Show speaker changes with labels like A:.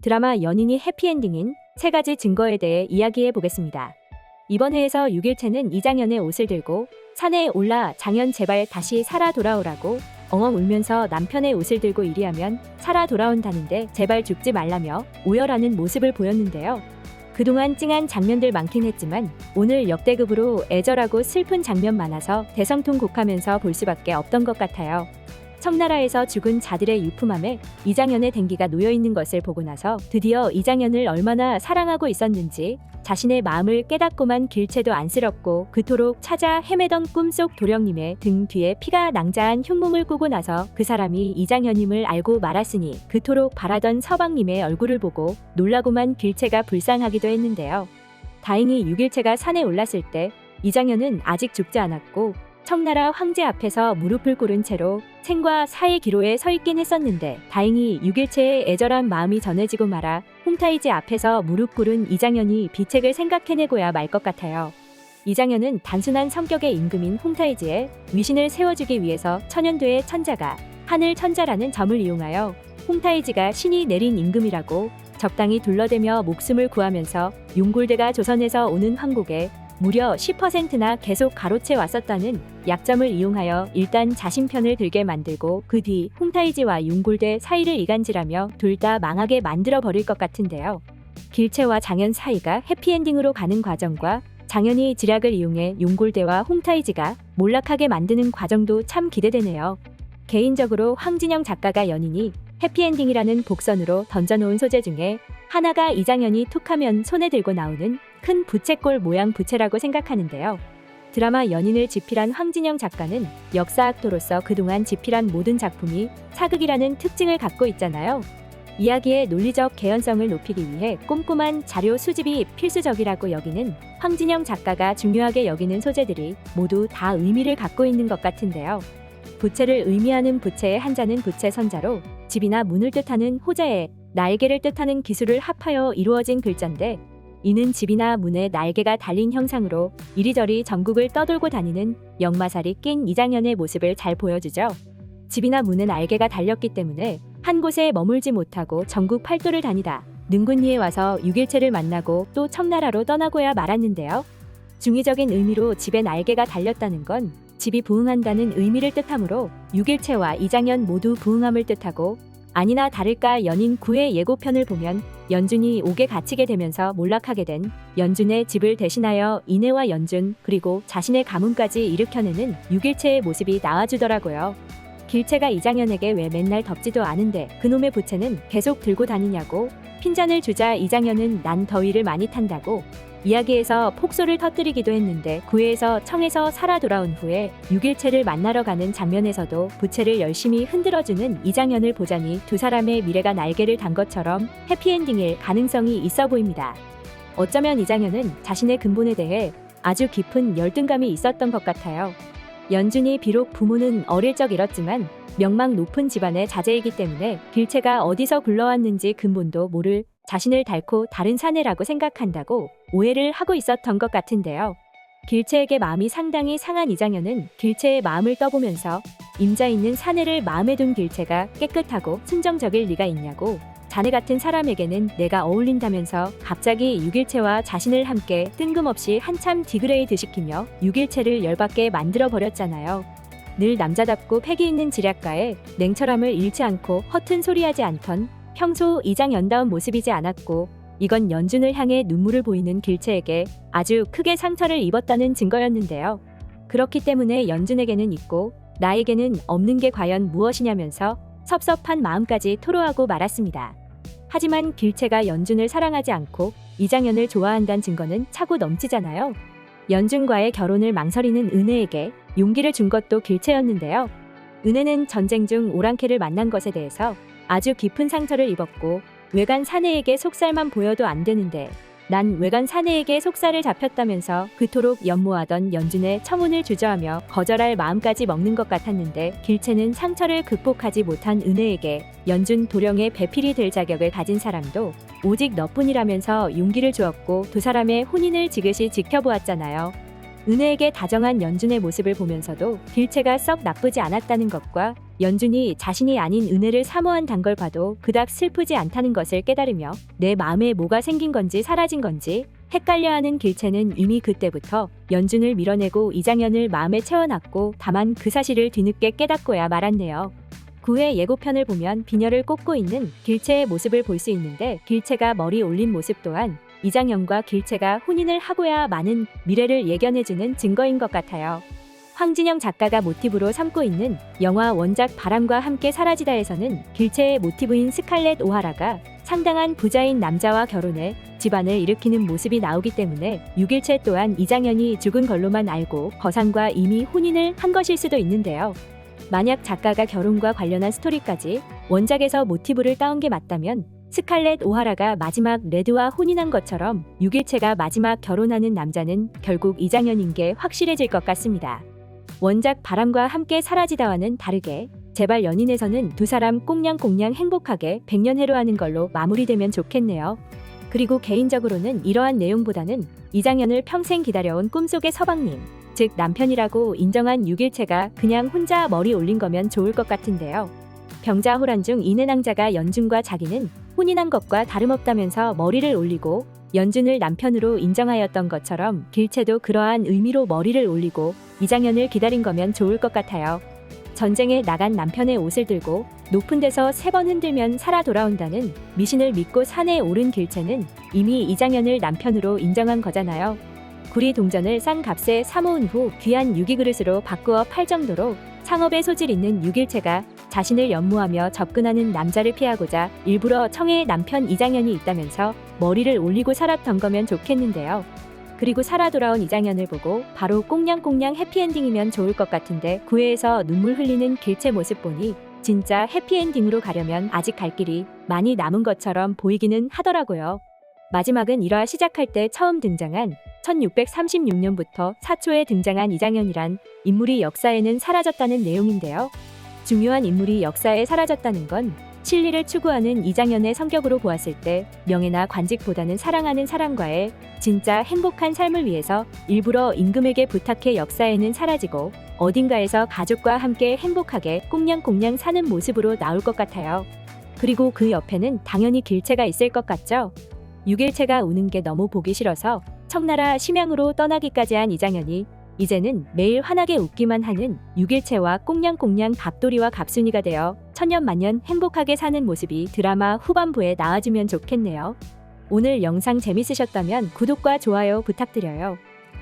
A: 드라마 연인이 해피엔딩인 3가지 증거에 대해 이야기해 보겠습니다. 이번 회에서 6일째는 이장현의 옷을 들고 산에 올라 장현 제발 다시 살아 돌아오라고 엉엉 울면서 남편의 옷을 들고 이리하면 살아 돌아온다는데 제발 죽지 말라며 오열하는 모습을 보였는데요. 그동안 찡한 장면들 많긴 했지만 오늘 역대급으로 애절하고 슬픈 장면 많아서 대성통곡하면서 볼 수밖에 없던 것 같아요. 청나라에서 죽은 자들의 유품함에 이장현의 댕기가 놓여있는 것을 보고 나서 드디어 이장현을 얼마나 사랑하고 있었는지 자신의 마음을 깨닫고만 길채도 안쓰럽고 그토록 찾아 헤매던 꿈속 도령님의 등 뒤에 피가 낭자한 흉몽을 꾸고 나서 그 사람이 이장현임을 알고 말았으니 그토록 바라던 서방님의 얼굴을 보고 놀라고만 길채가 불쌍하기도 했는데요. 다행히 6일째가 산에 올랐을 때 이장현은 아직 죽지 않았고 청나라 황제 앞에서 무릎을 꿇은 채로 생과 사의 기로에 서 있긴 했었는데 다행히 6일째의 애절한 마음이 전해지고 말아 홍타이지 앞에서 무릎 꿇은 이장현이 비책을 생각해내고야 말 것 같아요. 이장현은 단순한 성격의 임금인 홍타이지에 위신을 세워주기 위해서 천연도의 천자가 하늘 천자라는 점을 이용하여 홍타이지가 신이 내린 임금이라고 적당히 둘러대며 목숨을 구하면서 용골대가 조선에서 오는 황국에 무려 10%나 계속 가로채 왔었다는 약점을 이용하여 일단 자신 편을 들게 만들고 그 뒤 홍타이지와 용골대 사이를 이간질하며 둘 다 망하게 만들어 버릴 것 같은데요. 길채와 장현 사이가 해피엔딩으로 가는 과정과 장현이 지략을 이용해 용골대와 홍타이지가 몰락하게 만드는 과정도 참 기대되네요. 개인적으로 황진영 작가가 연인이 해피엔딩이라는 복선으로 던져놓은 소재 중에 하나가 이장현이 툭하면 손에 들고 나오는 큰 부채꼴 모양 부채라고 생각하는데요. 드라마 연인을 집필한 황진영 작가는 역사학도로서 그동안 집필한 모든 작품이 사극이라는 특징을 갖고 있잖아요. 이야기의 논리적 개연성을 높이기 위해 꼼꼼한 자료 수집이 필수적이라고 여기는 황진영 작가가 중요하게 여기는 소재들이 모두 다 의미를 갖고 있는 것 같은데요. 부채를 의미하는 부채의 한자는 부채선자로 집이나 문을 뜻하는 호자에 날개를 뜻하는 기술을 합하여 이루어진 글자인데 이는 집이나 문에 날개가 달린 형상으로 이리저리 전국을 떠돌고 다니는 역마살이 낀 이장현의 모습을 잘 보여주죠. 집이나 문에 날개가 달렸기 때문에 한 곳에 머물지 못하고 전국 팔도를 다니다 능군리에 와서 6일째를 만나고 또 청나라로 떠나고야 말았는데요. 중의적인 의미로 집에 날개가 달렸다는 건 집이 부흥한다는 의미를 뜻하므로 6일째와 이장현 모두 부흥함을 뜻하고 아니나 다를까 연인 9의 예고편을 보면 연준이 옥에 갇히게 되면서 몰락하게 된 연준의 집을 대신하여 이내와 연준 그리고 자신의 가문까지 일으켜내는 6일째의 모습이 나와주더라고요. 길채가 이장현에게 왜 맨날 덥지도 않은데 그놈의 부채는 계속 들고 다니냐고 핀잔을 주자 이장현은 난 더위를 많이 탄다고 이야기에서 폭소를 터뜨리기도 했는데 9회에서 청에서 살아 돌아온 후에 6일째를 만나러 가는 장면에서도 부채를 열심히 흔들어주는 이장현을 보자니 두 사람의 미래가 날개를 단 것처럼 해피엔딩일 가능성이 있어 보입니다. 어쩌면 이장현은 자신의 근본에 대해 아주 깊은 열등감이 있었던 것 같아요. 연준이 비록 부모는 어릴 적 잃었지만 명망 높은 집안의 자제이기 때문에 길채가 어디서 굴러왔는지 근본도 모를 자신을 닳고 다른 사내라고 생각한다고 오해를 하고 있었던 것 같은데요. 길채에게 마음이 상당히 상한 이장현은 길채의 마음을 떠보면서 임자 있는 사내를 마음에 둔 길채가 깨끗하고 순정적일 리가 있냐고 자네 같은 사람에게는 내가 어울린다면서 갑자기 6일채와 자신을 함께 뜬금없이 한참 디그레이드 시키며 6일채를 열받게 만들어 버렸잖아요. 늘 남자답고 패기 있는 지략가에 냉철함을 잃지 않고 허튼 소리하지 않던 평소 이장현다운 모습이지 않았고 이건 연준을 향해 눈물을 보이는 길채에게 아주 크게 상처를 입었다는 증거였는데요. 그렇기 때문에 연준에게는 있고 나에게는 없는 게 과연 무엇이냐면서 섭섭한 마음까지 토로하고 말았습니다. 하지만 길채가 연준을 사랑하지 않고 이장현을 좋아한다는 증거는 차고 넘치잖아요. 연준과의 결혼을 망설이는 은혜에게 용기를 준 것도 길채였는데요. 은혜는 전쟁 중 오랑캐를 만난 것에 대해서 아주 깊은 상처를 입었고 외간 사내에게 속살만 보여도 안 되는데 난 외간 사내에게 속살을 잡혔다면서 그토록 연모하던 연준의 청혼을 주저하며 거절할 마음까지 먹는 것 같았는데 길채는 상처를 극복하지 못한 은혜에게 연준 도령의 배필이 될 자격을 가진 사람도 오직 너뿐이라면서 용기를 주었고 두 사람의 혼인을 지그시 지켜보았잖아요. 은혜에게 다정한 연준의 모습을 보면서도 길채가 썩 나쁘지 않았다는 것과 연준이 자신이 아닌 은혜를 사모한단 걸 봐도 그닥 슬프지 않다는 것을 깨달으며 내 마음에 뭐가 생긴 건지 사라진 건지 헷갈려하는 길채는 이미 그때부터 연준을 밀어내고 이장현을 마음에 채워놨고 다만 그 사실을 뒤늦게 깨닫고야 말았네요. 9회 예고편을 보면 비녀를 꽂고 있는 길채의 모습을 볼 수 있는데 길채가 머리 올린 모습 또한 이장현과 길채가 혼인을 하고야 마는 미래를 예견해주는 증거인 것 같아요. 황진영 작가가 모티브로 삼고 있는 영화 원작 바람과 함께 사라지다에서는 길채의 모티브인 스칼렛 오하라가 상당한 부자인 남자와 결혼해 집안을 일으키는 모습이 나오기 때문에 6일째 또한 이장현이 죽은 걸로만 알고 거상과 이미 혼인을 한 것일 수도 있는데요. 만약 작가가 결혼과 관련한 스토리까지 원작에서 모티브를 따온 게 맞다면 스칼렛 오하라가 마지막 레드와 혼인한 것처럼 6일째가 마지막 결혼하는 남자는 결국 이장현인 게 확실해질 것 같습니다. 원작 바람과 함께 사라지다와는 다르게 제발 연인에서는 두 사람 꽁냥꽁냥 행복하게 백년해로하는 걸로 마무리되면 좋겠네요. 그리고 개인적으로는 이러한 내용보다는 이장현을 평생 기다려온 꿈속의 서방님, 즉 남편이라고 인정한 6일째가 그냥 혼자 머리 올린 거면 좋을 것 같은데요. 병자호란 중 인해낭자가 연준과 자기는 혼인한 것과 다름없다면서 머리를 올리고 연준을 남편으로 인정하였던 것처럼 길채도 그러한 의미로 머리를 올리고 이장현을 기다린 거면 좋을 것 같아요. 전쟁에 나간 남편의 옷을 들고 높은 데서 3번 흔들면 살아 돌아온다는 미신을 믿고 산에 오른 길채는 이미 이장현을 남편으로 인정한 거잖아요. 구리 동전을 싼 값에 사모은 후 귀한 유기그릇으로 바꾸어 팔 정도로 상업에 소질 있는 6일째가 자신을 연모하며 접근하는 남자를 피하고자 일부러 청해의 남편 이장현이 있다면서 머리를 올리고 살았던 거면 좋겠는데요. 그리고 살아 돌아온 이장현을 보고 바로 꽁냥꽁냥 해피엔딩이면 좋을 것 같은데 9회에서 눈물 흘리는 길채 모습 보니 진짜 해피엔딩으로 가려면 아직 갈 길이 많이 남은 것처럼 보이기는 하더라고요. 마지막은 1화 시작할 때 처음 등장한 1636년부터 4초에 등장한 이장현이란 인물이 역사에는 사라졌다는 내용인데요. 중요한 인물이 역사에 사라졌다는 건 진리를 추구하는 이장현의 성격으로 보았을 때 명예나 관직보다는 사랑하는 사람과의 진짜 행복한 삶을 위해서 일부러 임금에게 부탁해 역사에는 사라지고 어딘가에서 가족과 함께 행복하게 꽁냥꽁냥 사는 모습으로 나올 것 같아요. 그리고 그 옆에는 당연히 길채가 있을 것 같죠? 6일채가 우는 게 너무 보기 싫어서 청나라 심양으로 떠나기까지 한 이장현이 이제는 매일 환하게 웃기만 하는 6일채와 꽁냥꽁냥 갑돌이와 갑순이가 되어 천년만년 행복하게 사는 모습이 드라마 후반부에 나와주면 좋겠네요. 오늘 영상 재밌으셨다면 구독과 좋아요 부탁드려요.